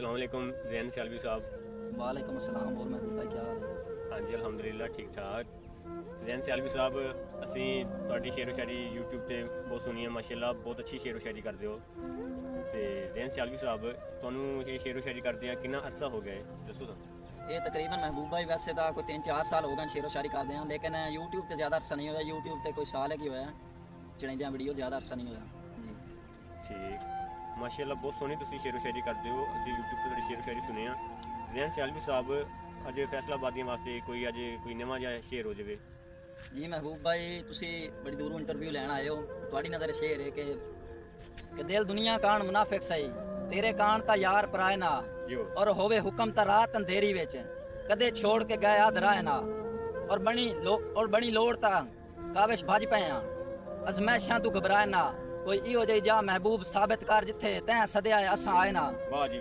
अस्सलाम वालेकुम जैन सियालवी साहब। वालेकुम अस्सलाम। और महबूब भाई क्या हाल है? हाँ जी अलहमदुलिल्लाह ठीक ठाक। जैन सियालवी साहब ਅਸੀਂ ਤੁਹਾਡੀ ਸ਼ੇਰੋ ਸ਼ਾਇਰੀ YouTube ਤੇ ਬਹੁਤ ਸੁਣੀ ਹੈ ਮਾਸ਼ਾਅੱਲਾ, ਬਹੁਤ ਅੱਛੀ ਸ਼ੇਰੋ ਸ਼ਾਇਰੀ ਕਰਦੇ ਹੋ। ਤੇ ਜੈਨ ਸਿਆਲਵੀ ਸਾਹਿਬ ਤੁਹਾਨੂੰ ਇਹ ਸ਼ੇਰੋ ਸ਼ਾਇਰੀ ਕਰਦਿਆਂ ਕਿੰਨਾ ਅਰਸਾ ਹੋ ਗਿਆ ਹੈ ਦੱਸੋ ਤਾਂ। ये तकरीबन महबूब भाई वैसे तो कोई 3-4 साल हो गए शेरो शायरी करते हैं, लेकिन यूट्यूब पे ज़्यादा अरसा नहीं होया। यूट्यूब पे कोई साल है कि होया चढ़ाई वीडियो ज़्यादा अरसा नहीं होया जी। ਠੀਕ ਮਾਸ਼ਾਅੱਲਾ, ਬਹੁਤ ਸੋਹਣੀ ਤੁਸੀਂ ਸ਼ੇਰੋ ਸ਼ਾਇਰੀ ਕਰਦੇ ਹੋ। ਅਸੀਂ YouTube ਤੇ ਤੁਹਾਡੀ ਸ਼ੇਰੋ ਸ਼ਾਇਰੀ ਸੁਣੇ ਆ। ਜੈਨ ਸਿਆਲਵੀ ਸਾਹਿਬ ਅੱਜ ਫੈਸਲਾਬਾਦੀਆਂ ਵਾਸਤੇ ਕੋਈ ਅੱਜ ਕੋਈ ਨਵਾਂ ਜਿਹਾ ਸ਼ੇਰ ਹੋ ਜਾਵੇ। जी महबूब भाई तुसी बड़ी दूरों इंटरव्यू लैन आए हो, थोड़ी नज़र शेर है कि दिल दुनिया कान मुनाफिक सही, तेरे कान ता यार पराए ना, जियो और होवे हुक्म ता रात अंधेरी विच कदे छोड़ के गए आध राह ना, और बनी लोड़ ता काविश भज पे अजमैशां तू घबराए ना, कोई इहो जी जा महबूब साबित कर जिथे तैं सदया असां आए ना। वाह जी।